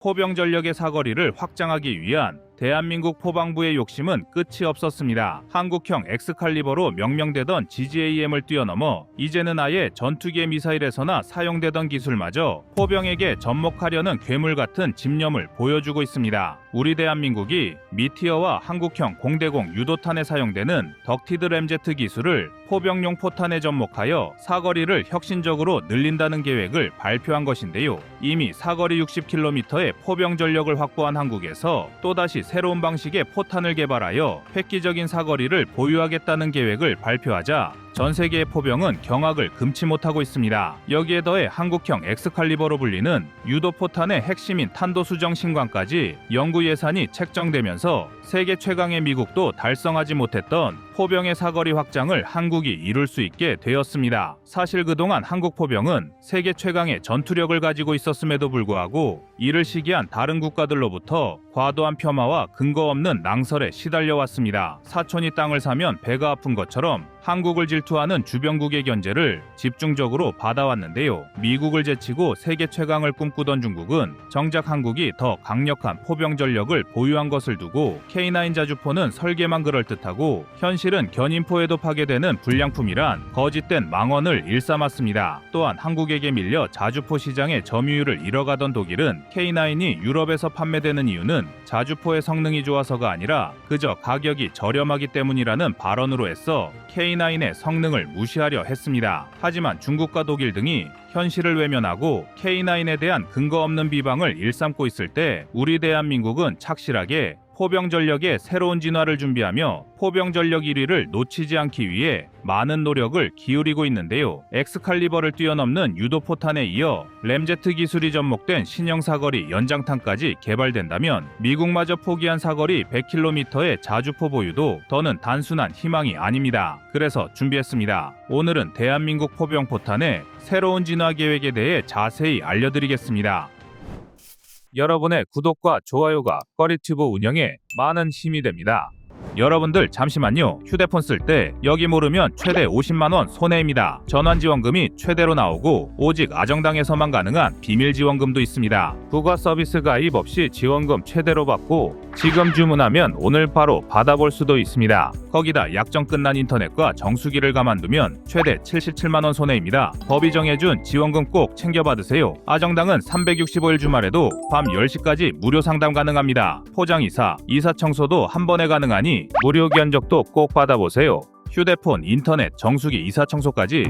포병 전력의 사거리를 확장하기 위한 대한민국 포방부의 욕심은 끝이 없었습니다. 한국형 엑스칼리버로 명명되던 GJM을 뛰어넘어 이제는 아예 전투기의 미사일에서나 사용되던 기술마저 포병에게 접목하려는 괴물 같은 집념을 보여주고 있습니다. 우리 대한민국이 미티어와 한국형 공대공 유도탄에 사용되는 덕티드 램제트 기술을 포병용 포탄에 접목하여 사거리를 혁신적으로 늘린다는 계획을 발표한 것인데요. 이미 사거리 60km의 포병 전력을 확보한 한국에서 또다시 새로운 방식의 포탄을 개발하여 획기적인 사거리를 보유하겠다는 계획을 발표하자 전 세계의 포병은 경악을 금치 못하고 있습니다. 여기에 더해 한국형 엑스칼리버로 불리는 유도포탄의 핵심인 탄도수정 신관까지 연구 예산이 책정되면서 세계 최강의 미국도 달성하지 못했던 포병의 사거리 확장을 한국이 이룰 수 있게 되었습니다. 사실 그동안 한국 포병은 세계 최강의 전투력을 가지고 있었음에도 불구하고 이를 시기한 다른 국가들로부터 과도한 폄하와 근거 없는 낭설에 시달려왔습니다. 사촌이 땅을 사면 배가 아픈 것처럼 한국을 질투하는 주변국의 견제를 집중적으로 받아왔는데요. 미국을 제치고 세계 최강을 꿈꾸던 중국은 정작 한국이 더 강력한 포병 전력을 보유한 것을 두고 K9 자주포는 설계만 그럴듯하고 현실은 견인포에도 파괴되는 불량품이란 거짓된 망언을 일삼았습니다. 또한 한국에게 밀려 자주포 시장의 점유율을 잃어가던 독일은 K9이 유럽에서 판매되는 이유는 자주포의 성능이 좋아서가 아니라 그저 가격이 저렴하기 때문이라는 발언으로 했어 K9의 성능을 무시하려 했습니다. 하지만 중국과 독일 등이 현실을 외면하고 K9에 대한 근거 없는 비방을 일삼고 있을 때 우리 대한민국은 착실하게 포병 전력의 새로운 진화를 준비하며 포병 전력 1위를 놓치지 않기 위해 많은 노력을 기울이고 있는데요. 엑스칼리버를 뛰어넘는 유도포탄에 이어 램제트 기술이 접목된 신형 사거리 연장탄까지 개발된다면 미국마저 포기한 사거리 100km의 자주포 보유도 더는 단순한 희망이 아닙니다. 그래서 준비했습니다. 오늘은 대한민국 포병 포탄의 새로운 진화 계획에 대해 자세히 알려드리겠습니다. 여러분의 구독과 좋아요가 꺼리튜브 운영에 많은 힘이 됩니다. 여러분들 잠시만요. 휴대폰 쓸 때 여기 모르면 최대 50만원 손해입니다. 전환지원금이 최대로 나오고 오직 아정당에서만 가능한 비밀지원금도 있습니다. 부가 서비스 가입 없이 지원금 최대로 받고 지금 주문하면 오늘 바로 받아볼 수도 있습니다. 거기다 약정 끝난 인터넷과 정수기를 가만두면 최대 77만원 손해입니다. 법이 정해준 지원금 꼭 챙겨받으세요. 아정당은 365일 주말에도 밤 10시까지 무료 상담 가능합니다. 포장이사, 이사청소도 한 번에 가능하니 무료 견적도 꼭 받아보세요. 휴대폰, 인터넷, 정수기, 이사청소까지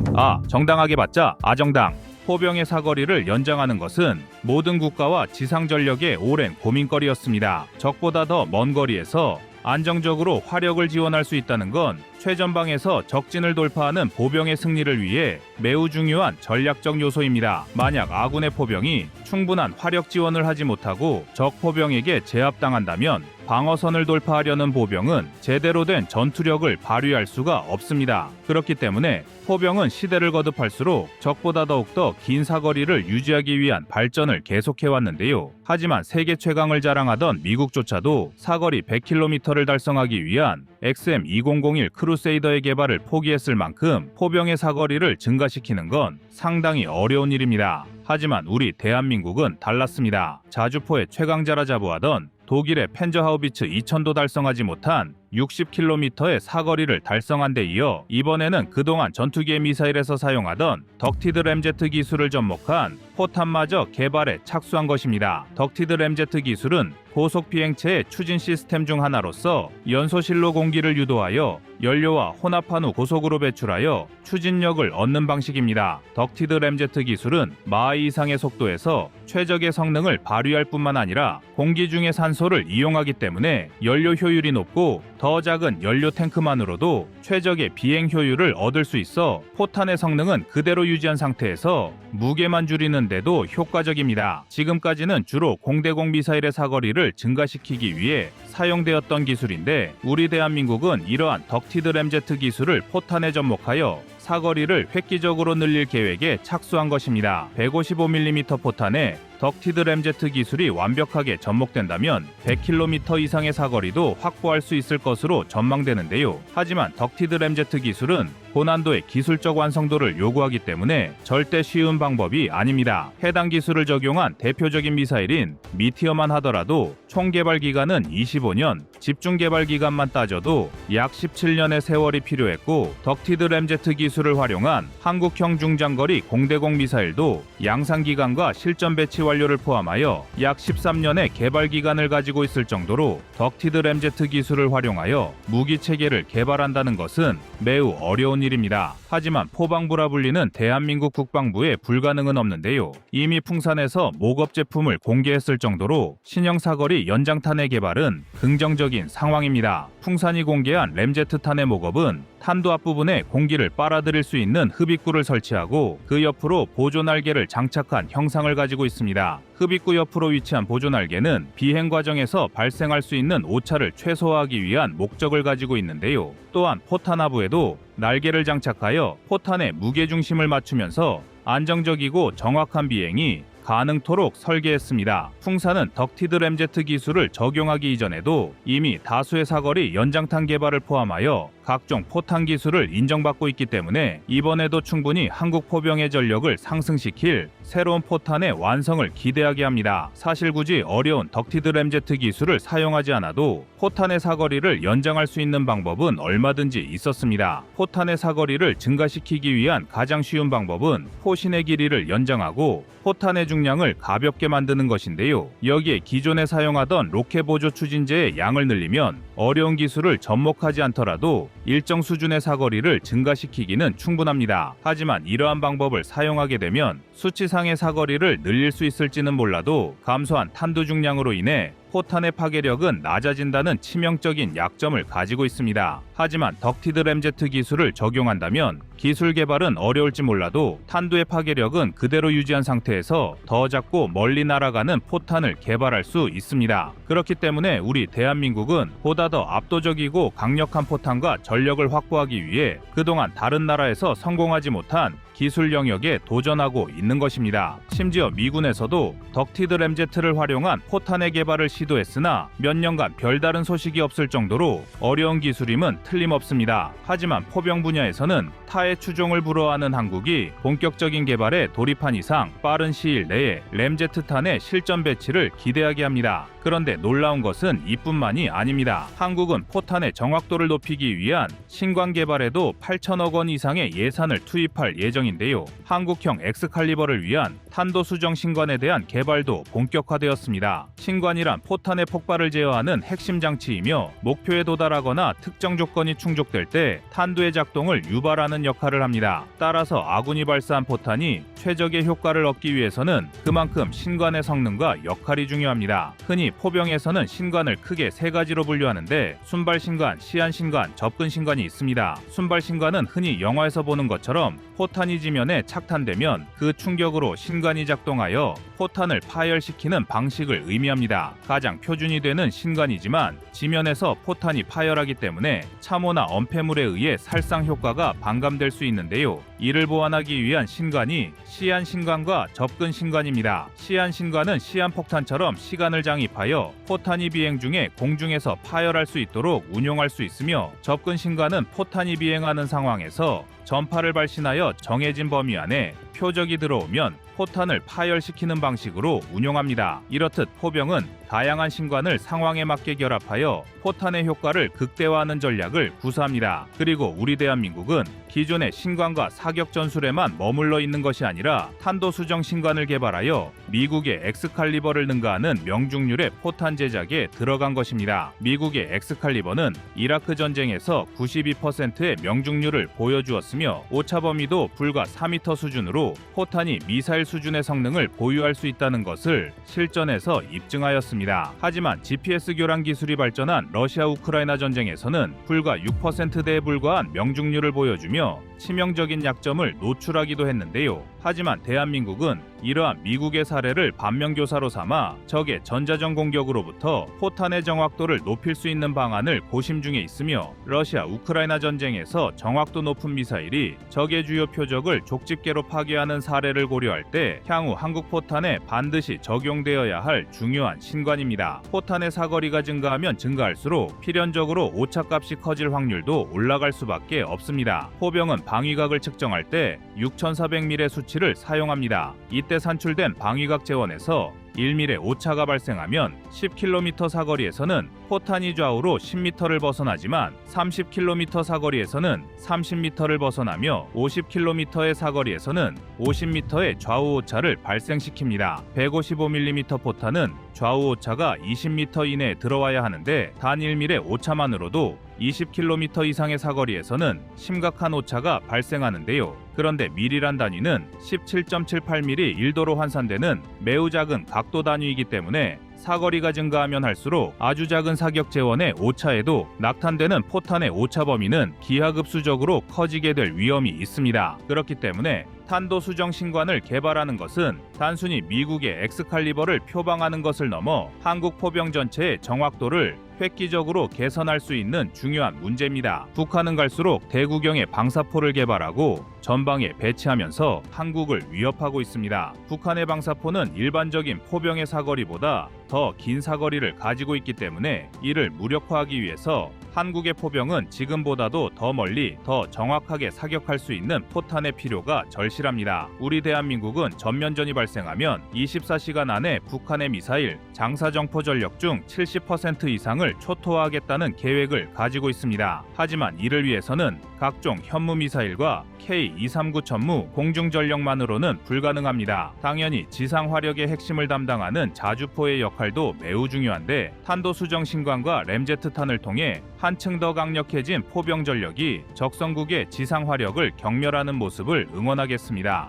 정당하게 받자 아정당. 포병의 사거리를 연장하는 것은 모든 국가와 지상전력의 오랜 고민거리였습니다. 적보다 더 먼 거리에서 안정적으로 화력을 지원할 수 있다는 건 최전방에서 적진을 돌파하는 보병의 승리를 위해 매우 중요한 전략적 요소입니다. 만약 아군의 포병이 충분한 화력 지원을 하지 못하고 적 포병에게 제압당한다면 방어선을 돌파하려는 보병은 제대로 된 전투력을 발휘할 수가 없습니다. 그렇기 때문에 포병은 시대를 거듭할수록 적보다 더욱더 긴 사거리를 유지하기 위한 발전을 계속해왔는데요. 하지만 세계 최강을 자랑하던 미국조차도 사거리 100km를 달성하기 위한 XM2001 크루세이더의 개발을 포기했을 만큼 포병의 사거리를 증가시키는 건 상당히 어려운 일입니다. 하지만 우리 대한민국은 달랐습니다. 자주포의 최강자라 자부하던 독일의 펜저하우비츠 2000도 달성하지 못한 60km의 사거리를 달성한 데 이어 이번에는 그동안 전투기의 미사일에서 사용하던 덕티드 램제트 기술을 접목한 포탄마저 개발에 착수한 것입니다. 덕티드 램제트 기술은 고속 비행체의 추진 시스템 중 하나로서 연소실로 공기를 유도하여 연료와 혼합한 후 고속으로 배출하여 추진력을 얻는 방식입니다. 덕티드 램제트 기술은 마하 이상의 속도에서 최적의 성능을 발휘할 뿐만 아니라 공기 중의 산소를 이용하기 때문에 연료 효율이 높고 더 작은 연료 탱크만으로도 최적의 비행 효율을 얻을 수 있어 포탄의 성능은 그대로 유지한 상태에서 무게만 줄이는데도 효과적입니다. 지금까지는 주로 공대공 미사일의 사거리를 증가시키기 위해 사용되었던 기술인데 우리 대한민국은 이러한 덕티드 램제트 기술을 포탄에 접목하여 사거리를 획기적으로 늘릴 계획에 착수한 것입니다. 155mm 포탄에 덕티드 램제트 기술이 완벽하게 접목된다면 100km 이상의 사거리도 확보할 수 있을 것으로 전망되는데요. 하지만 덕티드 램제트 기술은 고난도의 기술적 완성도를 요구하기 때문에 절대 쉬운 방법이 아닙니다. 해당 기술을 적용한 대표적인 미사일인 미티어만 하더라도 총 개발 기간은 25년, 집중 개발 기간만 따져도 약 17년의 세월이 필요했고, 덕티드 램제트 기술을 활용한 한국형 중장거리 공대공 미사일도 양산 기간과 실전 배치 완료를 포함하여 약 13년의 개발 기간을 가지고 있을 정도로 덕티드 램제트 기술을 활용하여 무기 체계를 개발한다는 것은 매우 어려운 일입니다. 하지만 포방부라 불리는 대한민국 국방부에 불가능은 없는데요. 이미 풍산에서 모급 제품을 공개했을 정도로 신형 사거리 연장탄의 개발은 긍정적인 상황입니다. 풍산이 공개한 램제트탄의 모급은 탄도 앞부분에 공기를 빨아들일 수 있는 흡입구를 설치하고 그 옆으로 보조 날개를 장착한 형상을 가지고 있습니다. 흡입구 옆으로 위치한 보조 날개는 비행 과정에서 발생할 수 있는 오차를 최소화하기 위한 목적을 가지고 있는데요. 또한 포탄 하부에도 날개를 장착하여 포탄의 무게 중심을 맞추면서 안정적이고 정확한 비행이 가능토록 설계했습니다. 풍산은 덕티드 램제트 기술을 적용하기 이전에도 이미 다수의 사거리 연장탄 개발을 포함하여 각종 포탄 기술을 인정받고 있기 때문에 이번에도 충분히 한국 포병의 전력을 상승시킬 새로운 포탄의 완성을 기대하게 합니다. 사실 굳이 어려운 덕티드 램제트 기술을 사용하지 않아도 포탄의 사거리를 연장할 수 있는 방법은 얼마든지 있었습니다. 포탄의 사거리를 증가시키기 위한 가장 쉬운 방법은 포신의 길이를 연장하고 포탄의 중량을 가볍게 만드는 것인데요. 여기에 기존에 사용하던 로켓 보조 추진제의 양을 늘리면 어려운 기술을 접목하지 않더라도 일정 수준의 사거리를 증가시키기는 충분합니다. 하지만 이러한 방법을 사용하게 되면 수치상의 사거리를 늘릴 수 있을지는 몰라도 감소한 탄두 중량으로 인해 포탄의 파괴력은 낮아진다는 치명적인 약점을 가지고 있습니다. 하지만 덕티드 램제트 기술을 적용한다면 기술 개발은 어려울지 몰라도 탄두의 파괴력은 그대로 유지한 상태에서 더 작고 멀리 날아가는 포탄을 개발할 수 있습니다. 그렇기 때문에 우리 대한민국은 보다 더 압도적이고 강력한 포탄과 전력을 확보하기 위해 그동안 다른 나라에서 성공하지 못한 기술 영역에 도전하고 있는 것입니다. 심지어 미군에서도 덕티드 램제트를 활용한 포탄의 개발을 시도했으나 몇 년간 별다른 소식이 없을 정도로 어려운 기술임은 틀림없습니다. 하지만 포병 분야에서는 타의 추종을 불허하는 한국이 본격적인 개발에 돌입한 이상 빠른 시일 내에 램제트탄의 실전 배치를 기대하게 합니다. 그런데 놀라운 것은 이뿐만이 아닙니다. 한국은 포탄의 정확도를 높이기 위한 신관 개발에도 8천억 원 이상의 예산을 투입할 예정인데요. 한국형 엑스칼리버를 위한 탄도 수정 신관에 대한 개발도 본격화되었습니다. 신관이란 포탄의 폭발을 제어하는 핵심 장치이며 목표에 도달하거나 특정 조건이 충족될 때 탄두의 작동을 유발하는 역할을 합니다. 따라서 아군이 발사한 포탄이 최적의 효과를 얻기 위해서는 그만큼 신관의 성능과 역할이 중요합니다. 흔히 포병에서는 신관을 크게 세 가지로 분류하는데 순발 신관, 시한 신관, 접근 신관이 있습니다. 순발 신관은 흔히 영화에서 보는 것처럼 포탄이 지면에 착탄되면 그 충격으로 신관이 작동하여 포탄을 파열시키는 방식을 의미합니다. 가장 표준이 되는 신관이지만 지면에서 포탄이 파열하기 때문에 참호나 엄폐물에 의해 살상 효과가 반감될 수 있는데요. 이를 보완하기 위한 신관이 시한 신관과 접근 신관입니다. 시한 신관은 시한 폭탄처럼 시간을 장입하여 포탄이 비행 중에 공중에서 파열할 수 있도록 운용할 수 있으며, 접근 신관은 포탄이 비행하는 상황에서 전파를 발신하여 정해진 범위 안에 표적이 들어오면 포탄을 파열시키는 방식으로 운용합니다. 이렇듯 포병은 다양한 신관을 상황에 맞게 결합하여 포탄의 효과를 극대화하는 전략을 구사합니다. 그리고 우리 대한민국은 기존의 신관과 사격 전술에만 머물러 있는 것이 아니라 탄도 수정 신관을 개발하여 미국의 엑스칼리버를 능가하는 명중률의 포탄 제작에 들어간 것입니다. 미국의 엑스칼리버는 이라크 전쟁에서 92%의 명중률을 보여주었으며 오차 범위도 불과 4m 수준으로 포탄이 미사일 수준의 성능을 보유할 수 있다는 것을 실전에서 입증하였습니다. 하지만 GPS 교란 기술이 발전한 러시아 우크라이나 전쟁에서는 불과 6%대에 불과한 명중률을 보여주며 치명적인 약점을 노출하기도 했는데요. 하지만 대한민국은 이러한 미국의 사례를 반면교사로 삼아 적의 전자전 공격으로부터 포탄의 정확도를 높일 수 있는 방안을 고심 중에 있으며, 러시아 우크라이나 전쟁에서 정확도 높은 미사일이 적의 주요 표적을 족집게로 파괴하는 사례를 고려할 때 향후 한국 포탄에 반드시 적용되어야 할 중요한 신관입니다. 포탄의 사거리가 증가하면 증가할수록 필연적으로 오차값이 커질 확률도 올라갈 수밖에 없습니다. 포병은 방위각을 측정할 때 6400mm의 수치를 사용합니다. 이때 산출된 방위각 재원에서 1mm의 오차가 발생하면 10km 사거리에서는 포탄이 좌우로 10m를 벗어나지만 30km 사거리에서는 30m를 벗어나며 50km의 사거리에서는 50m의 좌우 오차를 발생시킵니다. 155mm 포탄은 좌우 오차가 20m 이내에 들어와야 하는데 단 1mm의 오차만으로도 20km 이상의 사거리에서는 심각한 오차가 발생하는데요. 그런데 밀이란 단위는 17.78mm 1도로 환산되는 매우 작은 각도 단위이기 때문에 사거리가 증가하면 할수록 아주 작은 사격 재원의 오차에도 낙탄되는 포탄의 오차 범위는 기하급수적으로 커지게 될 위험이 있습니다. 그렇기 때문에 탄도 수정 신관을 개발하는 것은 단순히 미국의 엑스칼리버를 표방하는 것을 넘어 한국 포병 전체의 정확도를 획기적으로 개선할 수 있는 중요한 문제입니다. 북한은 갈수록 대구경의 방사포를 개발하고 전방에 배치하면서 한국을 위협하고 있습니다. 북한의 방사포는 일반적인 포병의 사거리보다 더 긴 사거리를 가지고 있기 때문에 이를 무력화하기 위해서 한국의 포병은 지금보다도 더 멀리 더 정확하게 사격할 수 있는 포탄의 필요가 절실합니다. 우리 대한민국은 전면전이 발생하면 24시간 안에 북한의 미사일, 장사정포 전력 중 70% 이상을 초토화하겠다는 계획을 가지고 있습니다. 하지만 이를 위해서는 각종 현무 미사일과 K239 천무 공중전력만으로는 불가능합니다. 당연히 지상 화력의 핵심을 담당하는 자주포의 역할도 매우 중요한데, 탄도 수정 신관과 램제트탄을 통해 한층 더 강력해진 포병 전력이 적성국의 지상 화력을 경멸하는 모습을 응원하겠습니다.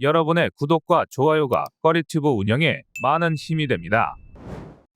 여러분의 구독과 좋아요가 꺼리튜브 운영에 많은 힘이 됩니다.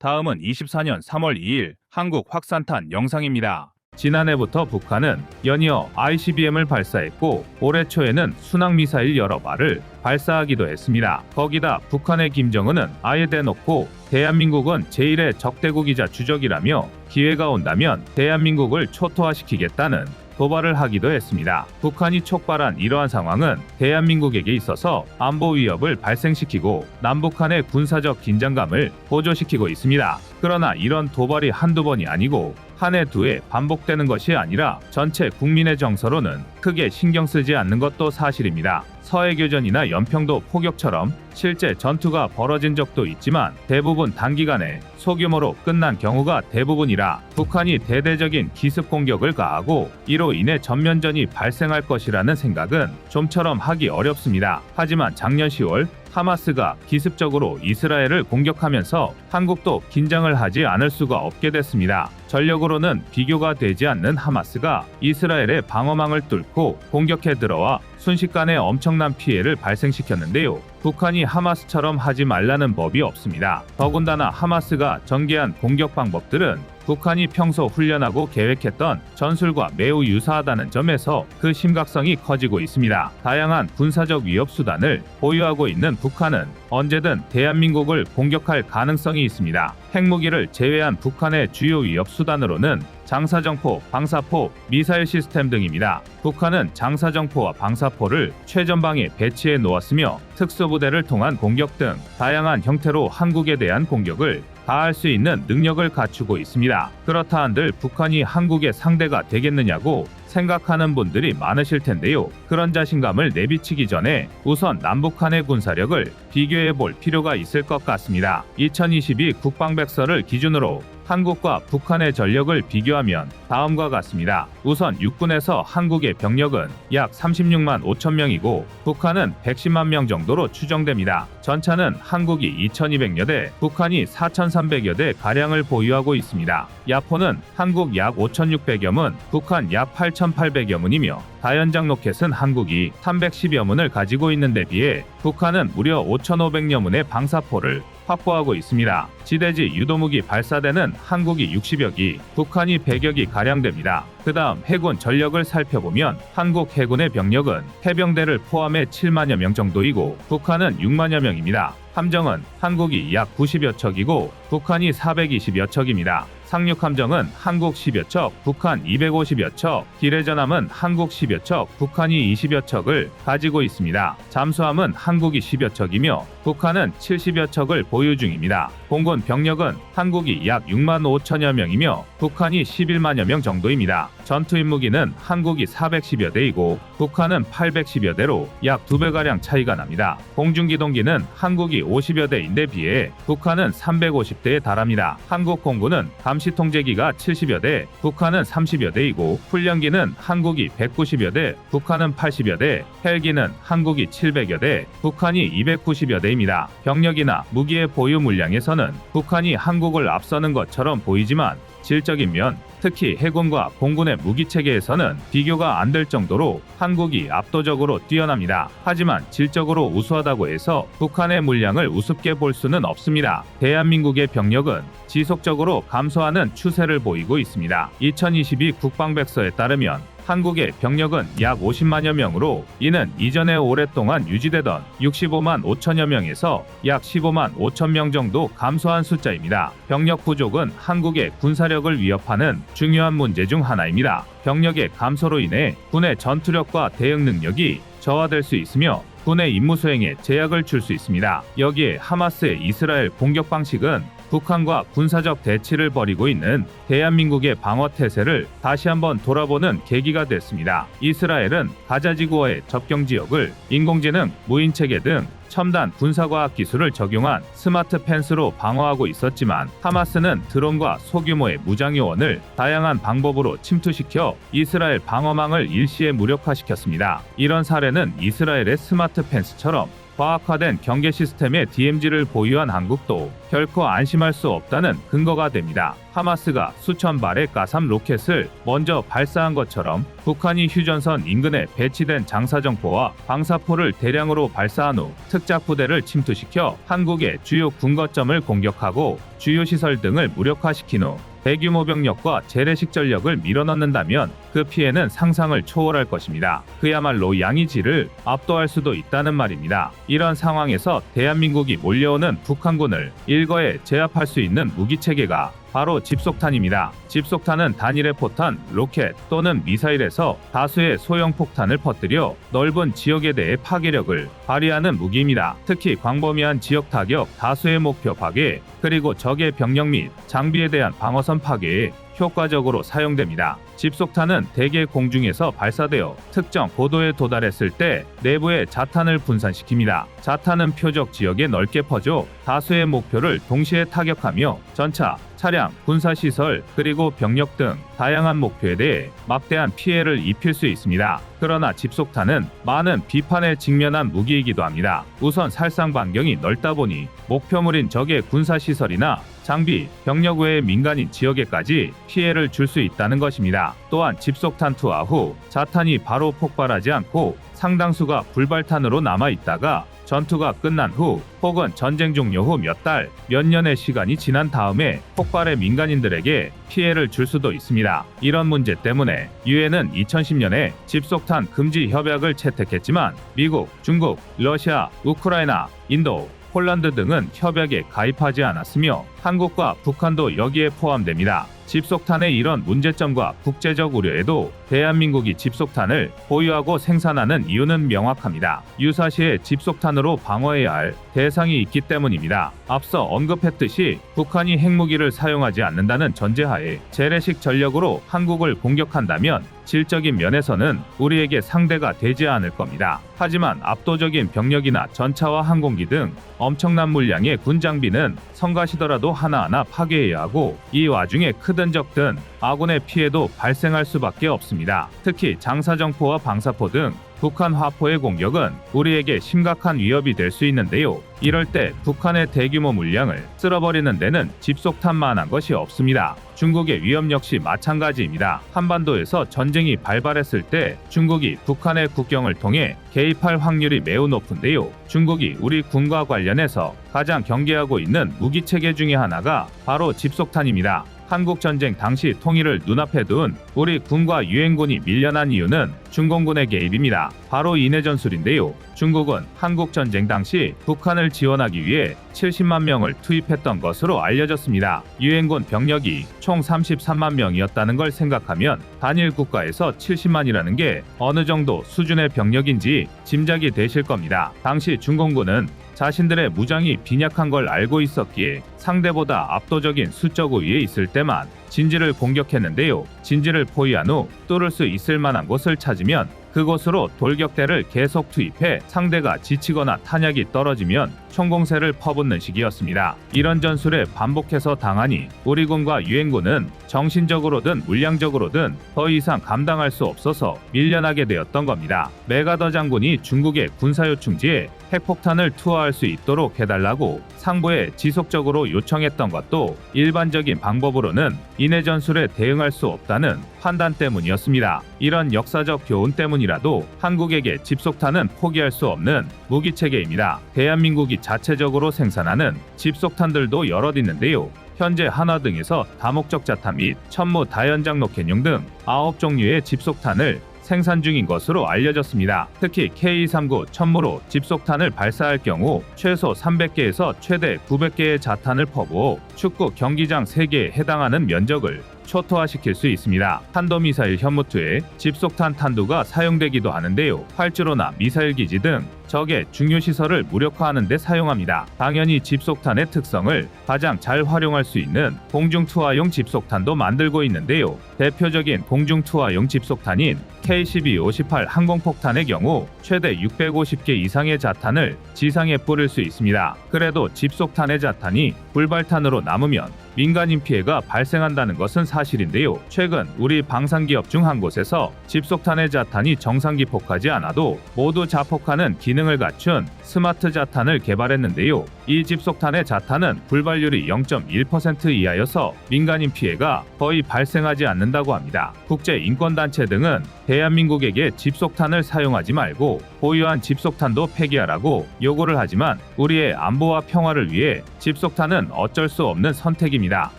다음은 24년 3월 2일 한국 확산탄 영상입니다. 지난해부터 북한은 연이어 ICBM을 발사했고 올해 초에는 순항미사일 여러 발을 발사하기도 했습니다. 거기다 북한의 김정은은 아예 대놓고 대한민국은 제1의 적대국이자 주적이라며 기회가 온다면 대한민국을 초토화시키겠다는 도발을 하기도 했습니다. 북한이 촉발한 이러한 상황은 대한민국에게 있어서 안보 위협을 발생시키고 남북한의 군사적 긴장감을 고조시키고 있습니다. 그러나 이런 도발이 한두 번이 아니고 한 해 두 해 반복되는 것이 아니라 전체 국민의 정서로는 크게 신경 쓰지 않는 것도 사실입니다. 서해교전이나 연평도 포격처럼 실제 전투가 벌어진 적도 있지만 대부분 단기간에 소규모로 끝난 경우가 대부분이라 북한이 대대적인 기습 공격을 가하고 이로 인해 전면전이 발생할 것이라는 생각은 좀처럼 하기 어렵습니다. 하지만 작년 10월 하마스가 기습적으로 이스라엘을 공격하면서 한국도 긴장을 하지 않을 수가 없게 됐습니다. 전력으로는 비교가 되지 않는 하마스가 이스라엘의 방어망을 뚫고 공격해 들어와 순식간에 엄청난 피해를 발생시켰는데요. 북한이 하마스처럼 하지 말라는 법이 없습니다. 더군다나 하마스가 전개한 공격 방법들은 북한이 평소 훈련하고 계획했던 전술과 매우 유사하다는 점에서 그 심각성이 커지고 있습니다. 다양한 군사적 위협 수단을 보유하고 있는 북한은 언제든 대한민국을 공격할 가능성이 있습니다. 핵무기를 제외한 북한의 주요 위협 수단으로는 장사정포, 방사포, 미사일 시스템 등입니다. 북한은 장사정포와 방사포를 최전방에 배치해 놓았으며 특수부대를 통한 공격 등 다양한 형태로 한국에 대한 공격을 가할 수 있는 능력을 갖추고 있습니다. 그렇다 한들 북한이 한국의 상대가 되겠느냐고 생각하는 분들이 많으실 텐데요. 그런 자신감을 내비치기 전에 우선 남북한의 군사력을 비교해 볼 필요가 있을 것 같습니다. 2022 국방백서를 기준으로 한국과 북한의 전력을 비교하면 다음과 같습니다. 우선 육군에서 한국의 병력은 약 36만 5천 명이고 북한은 110만 명 정도로 추정됩니다. 전차는 한국이 2,200여 대, 북한이 4,300여 대 가량을 보유하고 있습니다. 야포는 한국 약 5,600여 문, 북한 약 8,800여 문이며 다연장 로켓은 한국이 310여 문을 가지고 있는 데 비해 북한은 무려 5,500여 문의 방사포를 확보하고 있습니다. 지대지 유도무기 발사대는 한국이 60여 기, 북한이 100여 기 가량 됩니다. 그 다음 해군 전력을 살펴보면 한국 해군의 병력은 해병대를 포함해 7만여 명 정도이고 북한은 6만여 명입니다. 함정은 한국이 약 90여 척이고 북한이 420여 척입니다. 상륙함정은 한국 10여 척, 북한 250여 척, 기뢰전함은 한국 10여 척, 북한이 20여 척을 가지고 있습니다. 잠수함은 한국이 10여 척이며 북한은 70여 척을 보유 중입니다. 공군 병력은 한국이 약 6만 5천여 명이며 북한이 11만여 명 정도입니다. 전투임 무기는 한국이 410여 대이고 북한은 810여 대로 약 2배가량 차이가 납니다. 공중기동기는 한국이 50여 대인데 비해 북한은 350대에 달합니다. 한국 공군은 감시통제기가 70여 대, 북한은 30여 대이고 훈련기는 한국이 190여 대, 북한은 80여 대, 헬기는 한국이 700여 대, 북한이 290여 대입니다. 병력이나 무기의 보유 물량에서는 북한이 한국을 앞서는 것처럼 보이지만 질적인 면, 특히 해군과 공군의 무기체계에서는 비교가 안 될 정도로 한국이 압도적으로 뛰어납니다. 하지만 질적으로 우수하다고 해서 북한의 물량을 우습게 볼 수는 없습니다. 대한민국의 병력은 지속적으로 감소하는 추세를 보이고 있습니다. 2022 국방백서에 따르면 한국의 병력은 약 50만여 명으로 이는 이전에 오랫동안 유지되던 65만 5천여 명에서 약 15만 5천 명 정도 감소한 숫자입니다. 병력 부족은 한국의 군사력을 위협하는 중요한 문제 중 하나입니다. 병력의 감소로 인해 군의 전투력과 대응 능력이 저하될 수 있으며 군의 임무 수행에 제약을 줄 수 있습니다. 여기에 하마스의 이스라엘 공격 방식은 북한과 군사적 대치를 벌이고 있는 대한민국의 방어 태세를 다시 한번 돌아보는 계기가 됐습니다. 이스라엘은 가자지구와의 접경 지역을 인공지능, 무인체계 등 첨단 군사과학 기술을 적용한 스마트 펜스로 방어하고 있었지만 하마스는 드론과 소규모의 무장 요원을 다양한 방법으로 침투시켜 이스라엘 방어망을 일시에 무력화시켰습니다. 이런 사례는 이스라엘의 스마트 펜스처럼 과학화된 경계 시스템의 DMZ를 보유한 한국도 결코 안심할 수 없다는 근거가 됩니다. 하마스가 수천 발의 가삼 로켓을 먼저 발사한 것처럼 북한이 휴전선 인근에 배치된 장사정포와 방사포를 대량으로 발사한 후 특작 부대를 침투시켜 한국의 주요 군거점을 공격하고 주요 시설 등을 무력화시킨 후 대규모 병력과 재래식 전력을 밀어넣는다면 그 피해는 상상을 초월할 것입니다. 그야말로 양이질을 압도할 수도 있다는 말입니다. 이런 상황에서 대한민국이 몰려오는 북한군을 일거에 제압할 수 있는 무기체계가 바로 집속탄입니다. 집속탄은 단일의 포탄, 로켓 또는 미사일에서 다수의 소형 폭탄을 퍼뜨려 넓은 지역에 대해 파괴력을 발휘하는 무기입니다. 특히 광범위한 지역 타격, 다수의 목표 파괴, 그리고 적의 병력 및 장비에 대한 방어선 파괴에 효과적으로 사용됩니다. 집속탄은 대개 공중에서 발사되어 특정 고도에 도달했을 때 내부의 자탄을 분산시킵니다. 자탄은 표적 지역에 넓게 퍼져 다수의 목표를 동시에 타격하며 전차, 차량, 군사시설, 그리고 병력 등 다양한 목표에 대해 막대한 피해를 입힐 수 있습니다. 그러나 집속탄은 많은 비판에 직면한 무기이기도 합니다. 우선 살상 반경이 넓다 보니 목표물인 적의 군사시설이나 장비, 병력 외의 민간인 지역에까지 피해를 줄 수 있다는 것입니다. 또한 집속탄 투하 후 자탄이 바로 폭발하지 않고 상당수가 불발탄으로 남아있다가 전투가 끝난 후 혹은 전쟁 종료 후 몇 달, 몇 년의 시간이 지난 다음에 폭발해 민간인들에게 피해를 줄 수도 있습니다. 이런 문제 때문에 유엔은 2010년에 집속탄 금지 협약을 채택했지만 미국, 중국, 러시아, 우크라이나, 인도, 폴란드 등은 협약에 가입하지 않았으며 한국과 북한도 여기에 포함됩니다. 집속탄의 이런 문제점과 국제적 우려에도 대한민국이 집속탄을 보유하고 생산하는 이유는 명확합니다. 유사시에 집속탄으로 방어해야 할 대상이 있기 때문입니다. 앞서 언급했듯이 북한이 핵무기를 사용하지 않는다는 전제하에 재래식 전력으로 한국을 공격한다면 질적인 면에서는 우리에게 상대가 되지 않을 겁니다. 하지만 압도적인 병력이나 전차와 항공기 등 엄청난 물량의 군장비는 성가시더라도 하나하나 파괴해야 하고 이 와중에 크든 적든 아군의 피해도 발생할 수밖에 없습니다. 특히 장사정포와 방사포 등 북한 화포의 공격은 우리에게 심각한 위협이 될 수 있는데요. 이럴 때 북한의 대규모 물량을 쓸어버리는 데는 집속탄만한 것이 없습니다. 중국의 위협 역시 마찬가지입니다. 한반도에서 전쟁이 발발했을 때 중국이 북한의 국경을 통해 개입할 확률이 매우 높은데요. 중국이 우리 군과 관련해서 가장 경계하고 있는 무기체계 중에 하나가 바로 집속탄입니다. 한국전쟁 당시 통일을 눈앞에 둔 우리 군과 유엔군이 밀려난 이유는 중공군의 개입입니다. 바로 인해 전술인데요. 중국은 한국전쟁 당시 북한을 지원하기 위해 70만 명을 투입했던 것으로 알려졌습니다. 유엔군 병력이 총 33만 명이었다는 걸 생각하면 단일 국가에서 70만이라는 게 어느 정도 수준의 병력인지 짐작이 되실 겁니다. 당시 중공군은 자신들의 무장이 빈약한 걸 알고 있었기에 상대보다 압도적인 수적 우위에 있을 때만 진지를 공격했는데요. 진지를 포위한 후 뚫을 수 있을 만한 곳을 찾으면 그곳으로 돌격대를 계속 투입해 상대가 지치거나 탄약이 떨어지면 총공세를 퍼붓는 식이었습니다. 이런 전술에 반복해서 당하니 우리 군과 유엔군은 정신적으로든 물량적으로든 더 이상 감당할 수 없어서 밀려나게 되었던 겁니다. 메가더 장군이 중국의 군사요충지에 핵폭탄을 투하할 수 있도록 해달라고 상부에 지속적으로 요청했던 것도 일반적인 방법으로는 인해 전술에 대응할 수 없다는 판단 때문이었습니다. 이런 역사적 교훈 때문이라도 한국에게 집속탄은 포기할 수 없는 무기체계입니다. 대한민국이 자체적으로 생산하는 집속탄들도 여럿 있는데요. 현재 한화 등에서 다목적 자탄 및 천무 다연장 로켓용 등 9종류의 집속탄을 생산 중인 것으로 알려졌습니다. 특히 K239 천무로 집속탄을 발사할 경우 최소 300개에서 최대 900개의 자탄을 퍼부어 축구 경기장 3개에 해당하는 면적을 초토화시킬 수 있습니다. 탄도미사일 현무투에 집속탄 탄두가 사용되기도 하는데요. 활주로나 미사일 기지 등 적의 중요시설을 무력화하는 데 사용합니다. 당연히 집속탄의 특성을 가장 잘 활용할 수 있는 공중투하용 집속탄도 만들고 있는데요. 대표적인 공중투하용 집속탄인 K-12-58 항공폭탄의 경우 최대 650개 이상의 자탄을 지상에 뿌릴 수 있습니다. 그래도 집속탄의 자탄이 불발탄으로 남으면 민간인 피해가 발생한다는 것은 사실인데요. 최근 우리 방산기업 중 한 곳에서 집속탄의 자탄이 정상 기폭하지 않아도 모두 자폭하는 기능을 갖춘 스마트 자탄을 개발했는데요. 이 집속탄의 자탄은 불발률이 0.1% 이하여서 민간인 피해가 거의 발생하지 않는다고 합니다. 국제인권단체 등은 대한민국에게 집속탄을 사용하지 말고 보유한 집속탄도 폐기하라고 요구를 하지만 우리의 안보와 평화를 위해 집속탄은 어쩔 수 없는 선택입니다.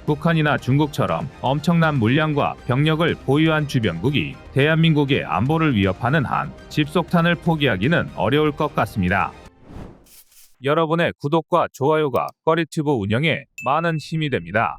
북한이나 중국처럼 엄청난 물량과 병력을 보유한 주변국이 대한민국의 안보를 위협하는 한 집속탄을 포기하기는 어려울 것 같습니다. 여러분의 구독과 좋아요가 꺼리튜브 운영에 많은 힘이 됩니다.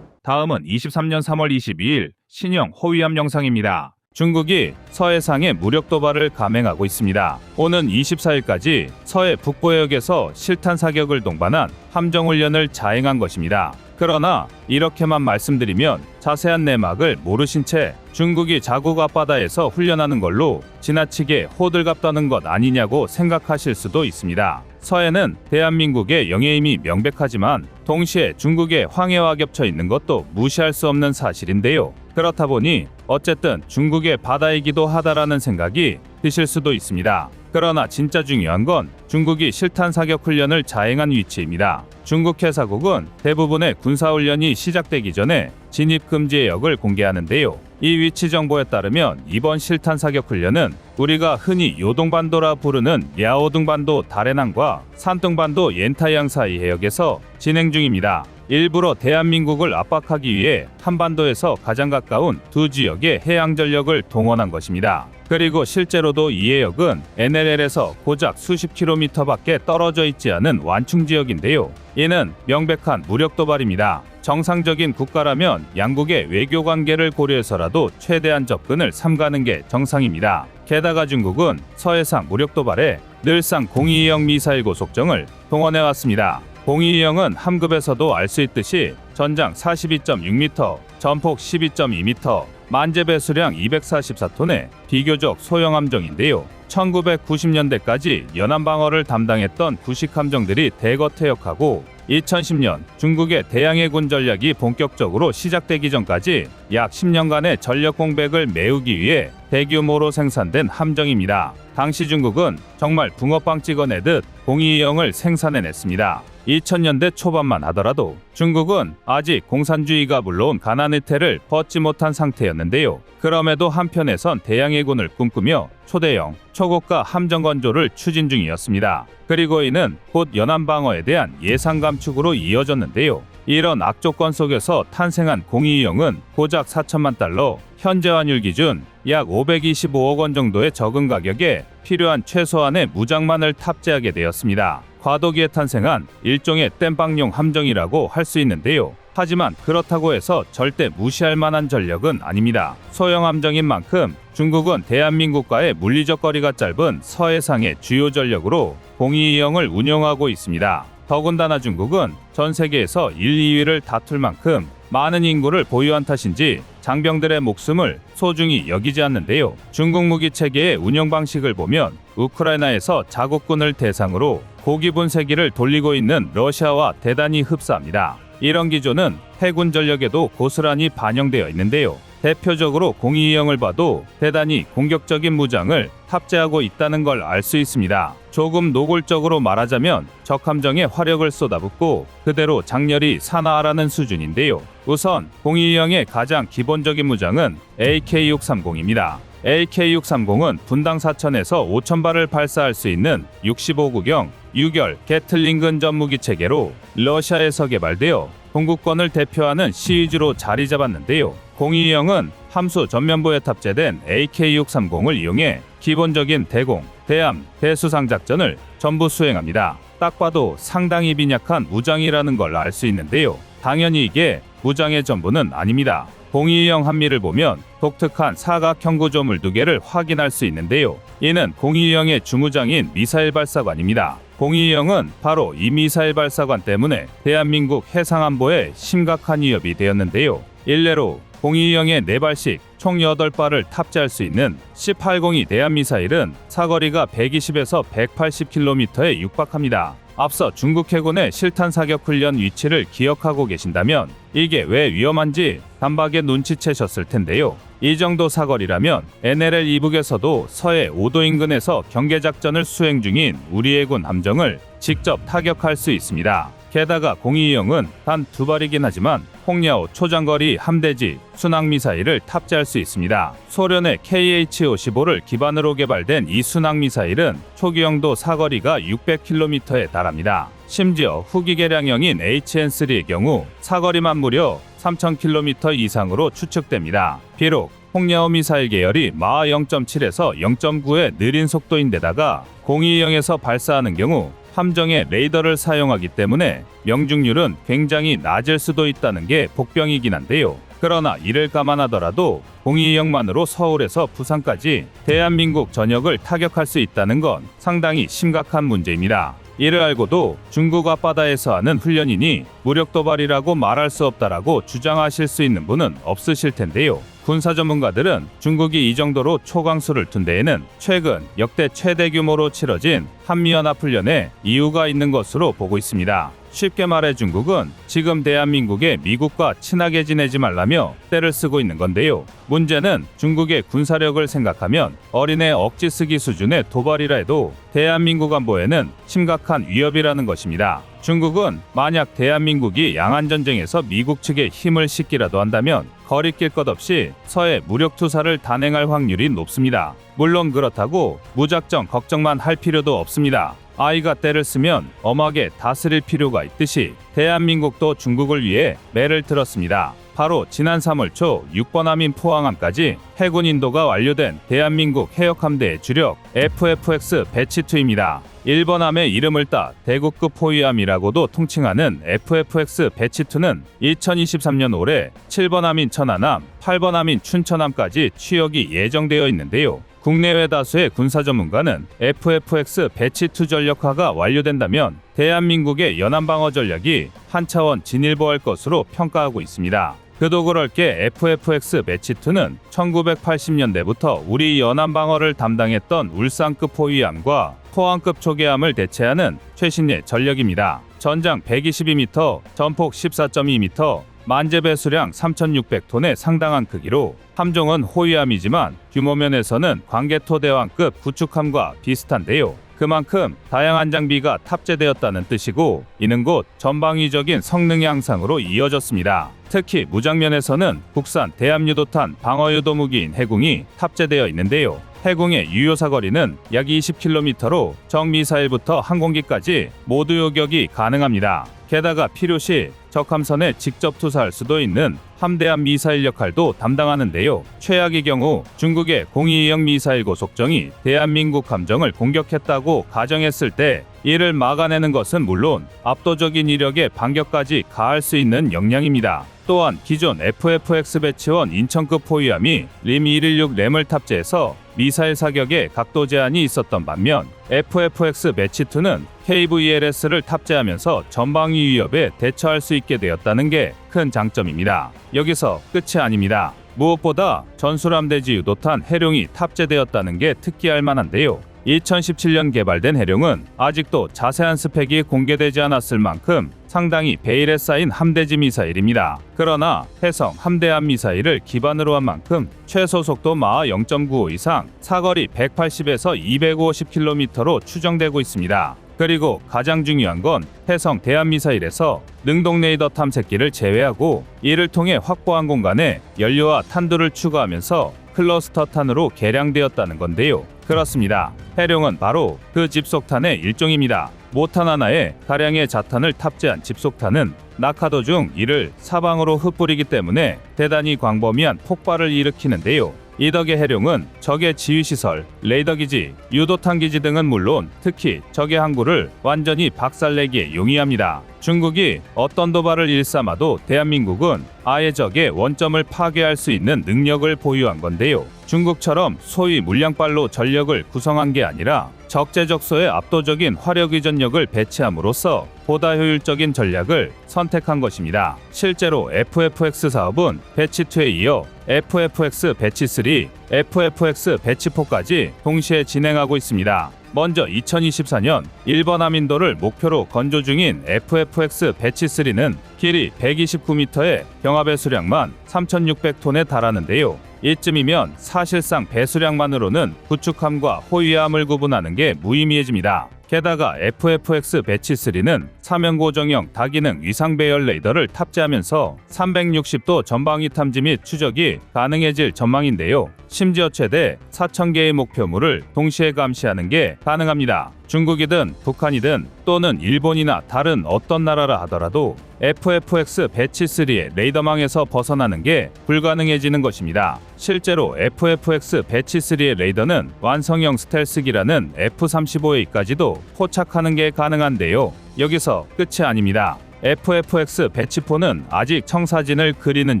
다음은 23년 3월 22일 신형 호위함 영상입니다. 중국이 서해상에 무력 도발을 감행하고 있습니다. 오는 24일까지 서해 북부해역에서 실탄 사격을 동반한 함정훈련을 자행한 것입니다. 그러나 이렇게만 말씀드리면 자세한 내막을 모르신 채 중국이 자국 앞바다에서 훈련하는 걸로 지나치게 호들갑 떠는 것 아니냐고 생각하실 수도 있습니다. 서해는 대한민국의 영해임이 명백하지만 동시에 중국의 황해와 겹쳐 있는 것도 무시할 수 없는 사실인데요. 그렇다 보니 어쨌든 중국의 바다이기도 하다라는 생각이 드실 수도 있습니다. 그러나 진짜 중요한 건 중국이 실탄 사격 훈련을 자행한 위치입니다. 중국 해사국은 대부분의 군사훈련이 시작되기 전에 진입금지 해역을 공개하는데요. 이 위치 정보에 따르면 이번 실탄 사격 훈련은 우리가 흔히 요동반도라 부르는 랴오둥반도 다레낭과 산둥반도 옌타양 사이 해역에서 진행 중입니다. 일부러 대한민국을 압박하기 위해 한반도에서 가장 가까운 두 지역의 해양 전력을 동원한 것입니다. 그리고 실제로도 이 해역은 NLL에서 고작 수십 킬로미터밖에 떨어져 있지 않은 완충 지역인데요. 이는 명백한 무력 도발입니다. 정상적인 국가라면 양국의 외교 관계를 고려해서라도 최대한 접근을 삼가는 게 정상입니다. 게다가 중국은 서해상 무력 도발에 늘상 02형 미사일 고속정을 동원해왔습니다. 02형은 함급에서도 알 수 있듯이 전장 42.6m, 전폭 12.2m, 만재 배수량 244톤의 비교적 소형 함정인데요. 1990년대까지 연안 방어를 담당했던 구식 함정들이 대거 퇴역하고 2010년 중국의 대양해군 전략이 본격적으로 시작되기 전까지 약 10년간의 전력 공백을 메우기 위해 대규모로 생산된 함정입니다. 당시 중국은 정말 붕어빵 찍어내듯 022형을 생산해냈습니다. 2000년대 초반만 하더라도 중국은 아직 공산주의가 물러온 가난의 태를 벗지 못한 상태였는데요. 그럼에도 한편에선 대양해군을 꿈꾸며 초대형, 초고가 함정 건조를 추진 중이었습니다. 그리고 이는 곧 연안방어에 대한 예산 감축으로 이어졌는데요. 이런 악조건 속에서 탄생한 022형은 고작 4천만 달러, 현재 환율 기준 약 525억 원 정도의 적은 가격에 필요한 최소한의 무장만을 탑재하게 되었습니다. 과도기에 탄생한 일종의 땜빵용 함정이라고 할 수 있는데요. 하지만 그렇다고 해서 절대 무시할 만한 전력은 아닙니다. 소형 함정인 만큼 중국은 대한민국과의 물리적 거리가 짧은 서해상의 주요 전력으로 022형을 운용하고 있습니다. 더군다나 중국은 전 세계에서 1, 2위를 다툴 만큼 많은 인구를 보유한 탓인지 장병들의 목숨을 소중히 여기지 않는데요. 중국 무기 체계의 운영 방식을 보면 우크라이나에서 자국군을 대상으로 고기 분쇄기를 돌리고 있는 러시아와 대단히 흡사합니다. 이런 기조는 해군 전력에도 고스란히 반영되어 있는데요. 대표적으로 022형을 봐도 대단히 공격적인 무장을 탑재하고 있다는 걸 알 수 있습니다. 조금 노골적으로 말하자면 적함정에 화력을 쏟아붓고 그대로 장렬히 산화하라는 수준인데요. 우선 022형의 가장 기본적인 무장은 AK-630입니다. AK-630은 분당 4,000에서 5,000발을 발사할 수 있는 65구경 유결 게틀링건 전무기 체계로 러시아에서 개발되어 동구권을 대표하는 시위주로 자리 잡았는데요. 022형은 함수 전면부에 탑재된 AK-630을 이용해 기본적인 대공, 대함, 대수상 작전을 전부 수행합니다. 딱 봐도 상당히 빈약한 무장이라는 걸 알 수 있는데요. 당연히 이게 무장의 전부는 아닙니다. 022형 한미를 보면 독특한 사각형 구조물 2개를 확인할 수 있는데요. 이는 022형의 주무장인 미사일 발사관입니다. 022형은 바로 이 미사일 발사관 때문에 대한민국 해상안보에 심각한 위협이 되었는데요. 일례로 022형의 4발씩 총 8발을 탑재할 수 있는 1802 대한미사일은 사거리가 120에서 180km에 육박합니다. 앞서 중국 해군의 실탄 사격 훈련 위치를 기억하고 계신다면 이게 왜 위험한지 단박에 눈치채셨을 텐데요. 이 정도 사거리라면 NLL 이북에서도 서해 5도 인근에서 경계작전을 수행 중인 우리 해군 함정을 직접 타격할 수 있습니다. 게다가 022형은 단 2발이긴 하지만 홍야오 초장거리 함대지 순항미사일을 탑재할 수 있습니다. 소련의 KH-55를 기반으로 개발된 이 순항미사일은 초기형도 사거리가 600km에 달합니다. 심지어 후기 개량형인 HN3의 경우 사거리만 무려 3000km 이상으로 추측됩니다. 비록 홍야오 미사일 계열이 마하 0.7에서 0.9의 느린 속도인데다가 022형에서 발사하는 경우 함정의 레이더를 사용하기 때문에 명중률은 굉장히 낮을 수도 있다는 게 복병이긴 한데요. 그러나 이를 감안하더라도 022형만으로 서울에서 부산까지 대한민국 전역을 타격할 수 있다는 건 상당히 심각한 문제입니다. 이를 알고도 중국 앞바다에서 하는 훈련이니 무력 도발이라고 말할 수 없다라고 주장하실 수 있는 분은 없으실 텐데요. 군사 전문가들은 중국이 이 정도로 초강수를 둔 데에는 최근 역대 최대 규모로 치러진 한미연합훈련에 이유가 있는 것으로 보고 있습니다. 쉽게 말해 중국은 지금 대한민국에 미국과 친하게 지내지 말라며 떼를 쓰고 있는 건데요. 문제는 중국의 군사력을 생각하면 어린애 억지 쓰기 수준의 도발이라 해도 대한민국 안보에는 심각한 위협이라는 것입니다. 중국은 만약 대한민국이 양안전쟁에서 미국 측에 힘을 싣기라도 한다면 거리낄 것 없이 서해 무력투사를 단행할 확률이 높습니다. 물론 그렇다고 무작정 걱정만 할 필요도 없습니다. 아이가 떼를 쓰면 엄하게 다스릴 필요가 있듯이 대한민국도 중국을 위해 매를 들었습니다. 바로 지난 3월 초 6번 함인 포항함까지 해군 인도가 완료된 대한민국 해역함대의 주력 FFX 배치2입니다. 1번 함의 이름을 따 대구급 호위함이라고도 통칭하는 FFX 배치2는 2023년 올해 7번 함인 천안함, 8번 함인 춘천함까지 취역이 예정되어 있는데요. 국내외 다수의 군사 전문가는 FFX 배치2 전력화가 완료된다면 대한민국의 연안방어 전략이 한 차원 진일보할 것으로 평가하고 있습니다. 그도 그럴 게 FFX 배치2는 1980년대부터 우리 연안방어를 담당했던 울산급 호위함과 포항급 초계함을 대체하는 최신의 전력입니다. 전장 122m, 전폭 14.2m, 만재 배수량 3,600톤에 상당한 크기로 함종은 호위함이지만 규모 면에서는 광개토대왕급 구축함과 비슷한데요. 그만큼 다양한 장비가 탑재되었다는 뜻이고, 이는 곧 전방위적인 성능 향상으로 이어졌습니다. 특히 무장면에서는 국산 대함유도탄 방어유도 무기인 해궁이 탑재되어 있는데요. 해궁의 유효 사거리는 약 20km로 정미사일부터 항공기까지 모두 요격이 가능합니다. 게다가 필요시 적함선에 직접 투사할 수도 있는 함대함 미사일 역할도 담당하는데요. 최악의 경우 중국의 022형 미사일 고속정이 대한민국 함정을 공격했다고 가정했을 때 이를 막아내는 것은 물론 압도적인 이력의 반격까지 가할 수 있는 역량입니다. 또한 기존 FFX 배치원 인천급 호위함이 림 116 램을 탑재해서 미사일 사격에 각도 제한이 있었던 반면 FFX 배치2는 KVLS를 탑재하면서 전방위 위협에 대처할 수 있게 되었다는 게 큰 장점입니다. 여기서 끝이 아닙니다. 무엇보다 전술함대지 유도탄 해룡이 탑재되었다는 게 특기할 만한데요. 2017년 개발된 해룡은 아직도 자세한 스펙이 공개되지 않았을 만큼 상당히 베일에 쌓인 함대지 미사일입니다. 그러나 해성 함대함 미사일을 기반으로 한 만큼 최소 속도 마하 0.95 이상, 사거리 180에서 250km로 추정되고 있습니다. 그리고 가장 중요한 건 해성 대함미사일에서 능동 레이더 탐색기를 제외하고 이를 통해 확보한 공간에 연료와 탄두를 추가하면서 클러스터탄으로 개량되었다는 건데요. 그렇습니다. 해룡은 바로 그 집속탄의 일종입니다. 모탄 하나에 다량의 자탄을 탑재한 집속탄은 낙하 도중 이를 사방으로 흩뿌리기 때문에 대단히 광범위한 폭발을 일으키는데요. 이 덕에 해룡은 적의 지휘시설, 레이더기지, 유도탄기지 등은 물론 특히 적의 항구를 완전히 박살내기에 용이합니다. 중국이 어떤 도발을 일삼아도 대한민국은 아예 적의 원점을 파괴할 수 있는 능력을 보유한 건데요. 중국처럼 소위 물량발로 전력을 구성한 게 아니라 적재적소에 압도적인 화력의 전력을 배치함으로써 보다 효율적인 전략을 선택한 것입니다. 실제로 FFX 사업은 배치2에 이어 FFX 배치3, FFX 배치4까지 동시에 진행하고 있습니다. 먼저 2024년 일본 함인도를 목표로 건조 중인 FFX 배치3는 길이 129m에 경하 배수량만 3,600톤에 달하는데요. 이쯤이면 사실상 배수량만으로는 구축함과 호위함을 구분하는 게 무의미해집니다. 게다가 FFX 배치3는 사면고정형 다기능 위상배열 레이더를 탑재하면서 360도 전방위 탐지 및 추적이 가능해질 전망인데요. 심지어 최대 4,000개의 목표물을 동시에 감시하는 게 가능합니다. 중국이든 북한이든 또는 일본이나 다른 어떤 나라라 하더라도 FFX 배치3의 레이더망에서 벗어나는 게 불가능해지는 것입니다. 실제로 FFX 배치3의 레이더는 완성형 스텔스기라는 F-35A까지도 포착하는 게 가능한데요. 여기서 끝이 아닙니다. FFX 배치4는 아직 청사진을 그리는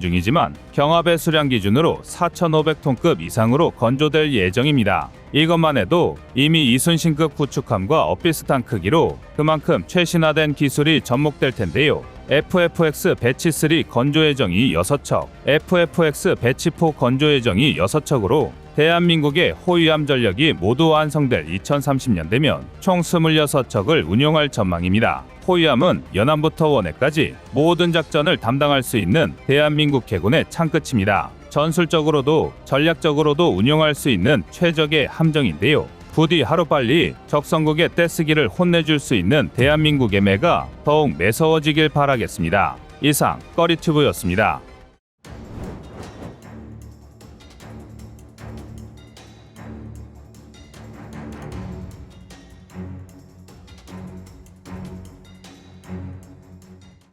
중이지만 경하 배수량 기준으로 4,500톤급 이상으로 건조될 예정입니다. 이것만 해도 이미 이순신급 구축함과 엇비슷한 크기로 그만큼 최신화된 기술이 접목될 텐데요. FFX 배치3 건조 예정이 6척, FFX 배치4 건조 예정이 6척으로 대한민국의 호위함 전력이 모두 완성될 2030년대면 총 26척을 운용할 전망입니다. 호위함은 연안부터 원해까지 모든 작전을 담당할 수 있는 대한민국 해군의 창끝입니다. 전술적으로도 전략적으로도 운용할 수 있는 최적의 함정인데요. 부디 하루빨리 적성국의 떼쓰기를 혼내줄 수 있는 대한민국의 매가 더욱 매서워지길 바라겠습니다. 이상 꺼리튜브였습니다.